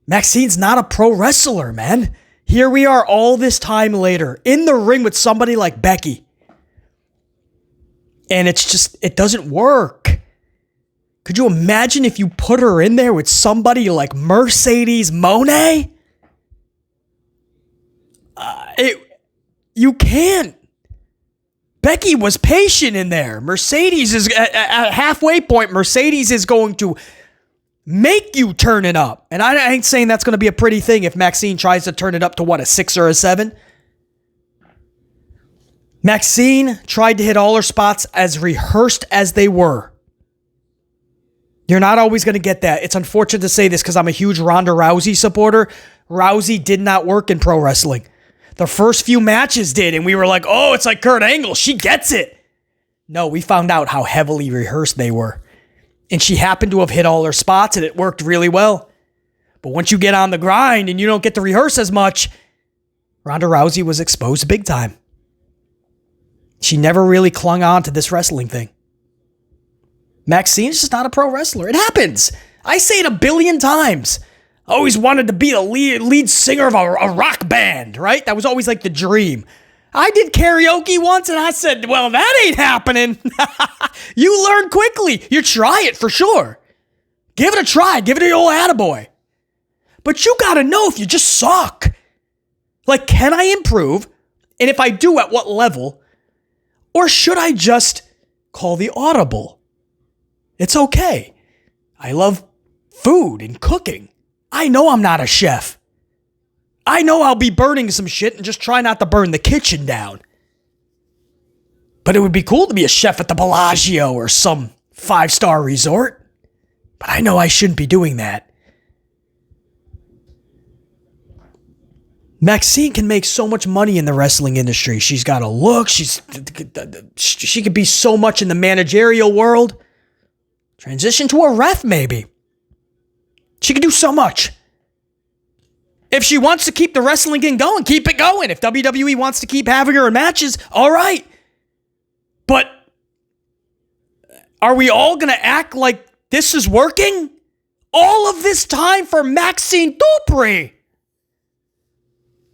Maxine's not a pro wrestler, man. Here we are all this time later in the ring with somebody like Becky. And it's just, it doesn't work. Could you imagine if you put her in there with somebody like Mercedes Moné? You can't. Becky was patient in there. Mercedes is at halfway point. Mercedes is going to make you turn it up. And I ain't saying that's going to be a pretty thing if Maxine tries to turn it up to what, a 6 or a 7? Maxine tried to hit all her spots as rehearsed as they were. You're not always going to get that. It's unfortunate to say this because I'm a huge Ronda Rousey supporter. Rousey did not work in pro wrestling. The first few matches did, and we were like, oh, it's like Kurt Angle. She gets it. No, we found out how heavily rehearsed they were. And she happened to have hit all her spots, and it worked really well. But once you get on the grind and you don't get to rehearse as much, Ronda Rousey was exposed big time. She never really clung on to this wrestling thing. Maxine's just not a pro wrestler. It happens. I say it a billion times. I always wanted to be the lead singer of a rock band, right? That was always like the dream. I did karaoke once and I said, well, that ain't happening. You learn quickly. You try it for sure. Give it a try. Give it a old attaboy. But you got to know if you just suck. Like, can I improve? And if I do, at what level? Or should I just call the audible? It's okay. I love food and cooking. I know I'm not a chef. I know I'll be burning some shit and just try not to burn the kitchen down. But it would be cool to be a chef at the Bellagio or some 5-star resort. But I know I shouldn't be doing that. Maxine can make so much money in the wrestling industry. She's got a look. She could be so much in the managerial world. Transition to a ref, maybe. She can do so much. If she wants to keep the wrestling game going, keep it going. If WWE wants to keep having her in matches, all right. But are we all going to act like this is working? All of this time for Maxine Dupri.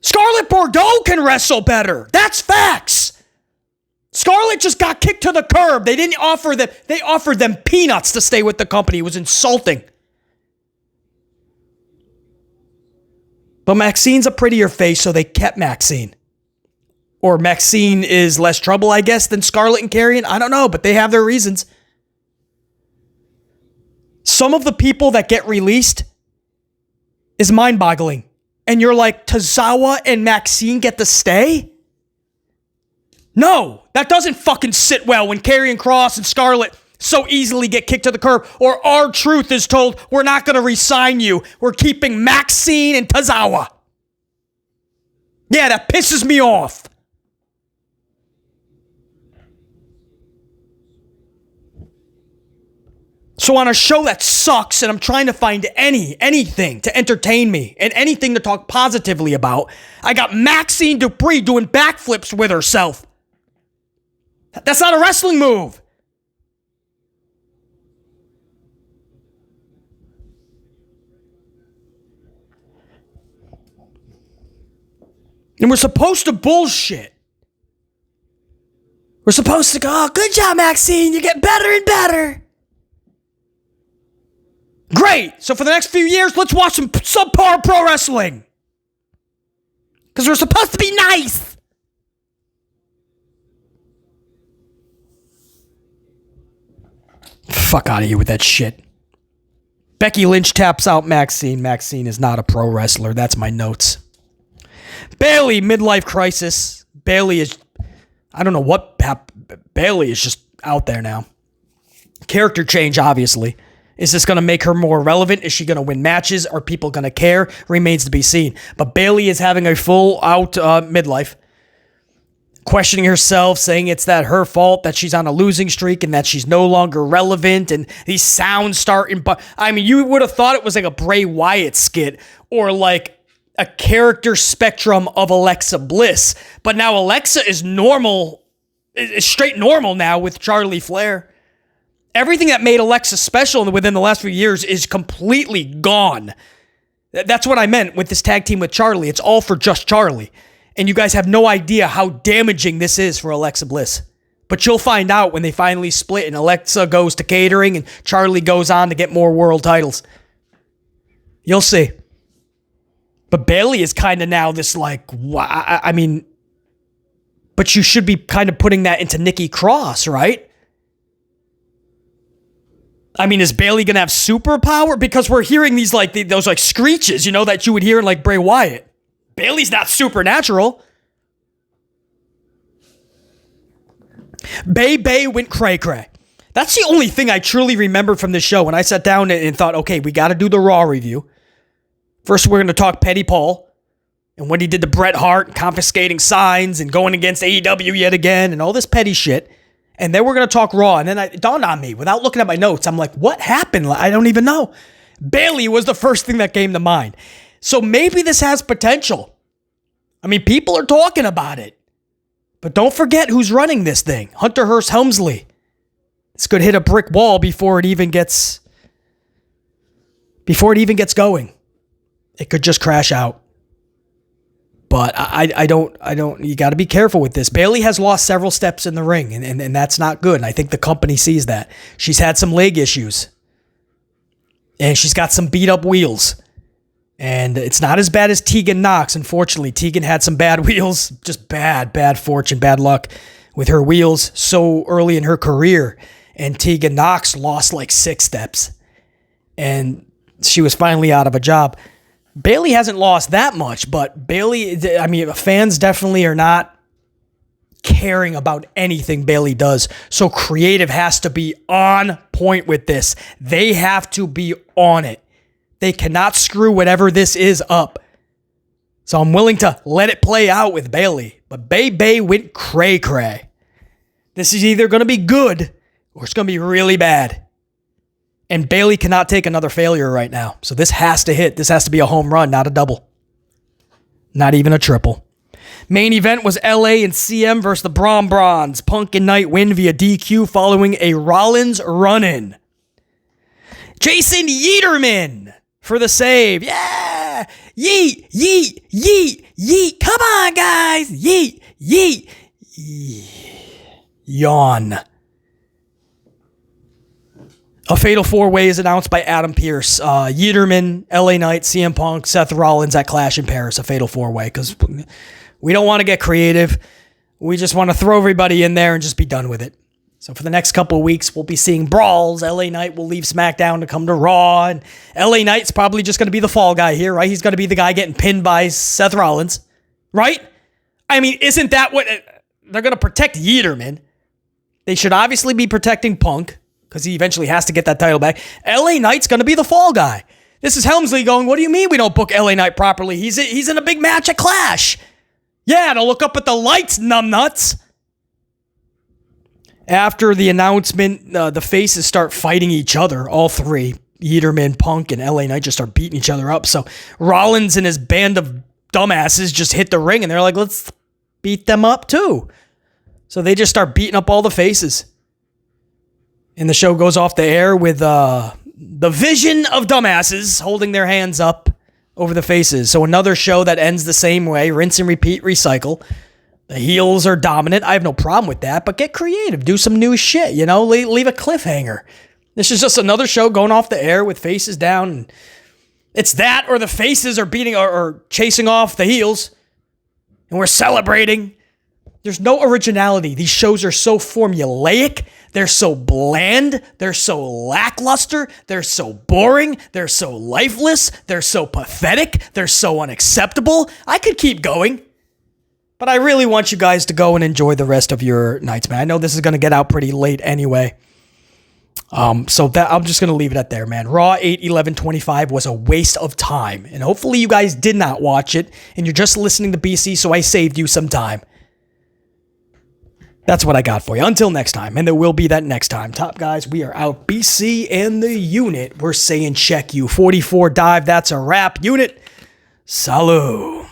Scarlett Bordeaux can wrestle better. That's facts. Scarlett just got kicked to the curb. They didn't offer them. They offered them peanuts to stay with the company. It was insulting. But Maxine's a prettier face, so they kept Maxine. Or Maxine is less trouble, I guess, than Scarlett and Karrion. I don't know, but they have their reasons. Some of the people that get released is mind-boggling. And you're like, Tozawa and Maxine get to stay? No, that doesn't fucking sit well when Karrion Kross and Scarlett so easily get kicked to the curb. Or R-Truth is told, we're not going to re-sign you. We're keeping Maxine and Tozawa. Yeah, that pisses me off. So on a show that sucks and I'm trying to find anything to entertain me and anything to talk positively about, I got Maxine Dupree doing backflips with herself. That's not a wrestling move. And we're supposed to bullshit. We're supposed to go, oh, good job, Maxine. You get better and better. Great. So for the next few years, let's watch some subpar pro wrestling. Because we're supposed to be nice. Fuck out of here with that shit. Becky Lynch taps out Maxine. Maxine is not a pro wrestler. That's my notes. Bayley, midlife crisis. Bayley is, I don't know what, Bayley is just out there now. Character change, obviously. Is this going to make her more relevant? Is she going to win matches? Are people going to care? Remains to be seen. But Bayley is having a full-out midlife. Questioning herself, saying it's that her fault, that she's on a losing streak, and that she's no longer relevant, and these sounds starting. But I mean, you would have thought it was like a Bray Wyatt skit, or like a character spectrum of Alexa Bliss. But now Alexa is normal, is straight normal now with Charlie Flair. Everything that made Alexa special within the last few years is completely gone. That's what I meant with this tag team with Charlie. It's all for just Charlie. And you guys have no idea how damaging this is for Alexa Bliss. But you'll find out when they finally split and Alexa goes to catering and Charlie goes on to get more world titles. You'll see. But Bayley is kind of now this like, I mean, but you should be kind of putting that into Nikki Cross, right? I mean, is Bayley going to have superpower? Because we're hearing these like those like screeches, you know, that you would hear in like Bray Wyatt. Bayley's not supernatural. Bay went cray-cray. That's the only thing I truly remember from this show when I sat down and thought, okay, we got to do the Raw review. First, we're going to talk Petty Paul and what he did to Bret Hart, confiscating signs and going against AEW yet again and all this petty shit. And then we're going to talk Raw. And then it dawned on me, without looking at my notes, I'm like, what happened? I don't even know. Bayley was the first thing that came to mind. So maybe this has potential. I mean, people are talking about it. But don't forget who's running this thing. Hunter Hearst Helmsley. This could hit a brick wall before it even gets going. It could just crash out. But I don't, you got to be careful with this. Bayley has lost several steps in the ring, and that's not good. And I think the company sees that. She's had some leg issues. And she's got some beat up wheels. And it's not as bad as Tegan Knox. Unfortunately, Tegan had some bad wheels. Just bad fortune, bad luck with her wheels so early in her career. And Tegan Knox lost like 6 steps. And she was finally out of a job. Bayley hasn't lost that much, but Bayley, I mean, fans definitely are not caring about anything Bayley does. So creative has to be on point with this. They have to be on it. They cannot screw whatever this is up. So I'm willing to let it play out with Bayley. But Bay went cray-cray. This is either going to be good or it's going to be really bad. And Bayley cannot take another failure right now. So this has to hit. This has to be a home run, not a double. Not even a triple. Main event was LA and CM versus the Bronze. Punk and Knight win via DQ following a Rollins run-in. Jason Yeaterman for the save. Yeah! Yeet, yeet, yeet, yeet. Come on, guys. Yeet, yeet. Yawn. A fatal four-way is announced by Adam Pearce. Yiderman, LA Knight, CM Punk, Seth Rollins at Clash in Paris. A fatal four-way because we don't want to get creative. We just want to throw everybody in there and just be done with it. So for the next couple of weeks, we'll be seeing brawls. LA Knight will leave SmackDown to come to Raw. And LA Knight's probably just going to be the fall guy here, right? He's going to be the guy getting pinned by Seth Rollins, right? I mean, isn't that what... They're going to protect Yiderman. They should obviously be protecting Punk because he eventually has to get that title back. LA Knight's going to be the fall guy. This is Helmsley going, what do you mean we don't book LA Knight properly? He's in a big match at Clash. Yeah, to look up at the lights, numbnuts. After the announcement, the faces start fighting each other, all three. Yiderman, Punk, and LA Knight just start beating each other up. So Rollins and his band of dumbasses just hit the ring, and they're like, let's beat them up too. So they just start beating up all the faces. And the show goes off the air with the vision of dumbasses holding their hands up over the faces. So another show that ends the same way, rinse and repeat, recycle. The heels are dominant. I have no problem with that, but get creative. Do some new shit, you know? Leave a cliffhanger. This is just another show going off the air with faces down. It's that or the faces are beating or chasing off the heels. And we're celebrating. There's no originality. These shows are so formulaic. They're so bland. They're so lackluster. They're so boring. They're so lifeless. They're so pathetic. They're so unacceptable. I could keep going. But I really want you guys to go and enjoy the rest of your nights, man. I know this is going to get out pretty late anyway. So that I'm just going to leave it at there, man. Raw 8/11/25 was a waste of time. And hopefully you guys did not watch it. And you're just listening to BC, so I saved you some time. That's what I got for you. Until next time. And there will be that next time. Top guys, we are out. BC and the unit. We're saying check you. 44 dive. That's a wrap. Unit. Salut.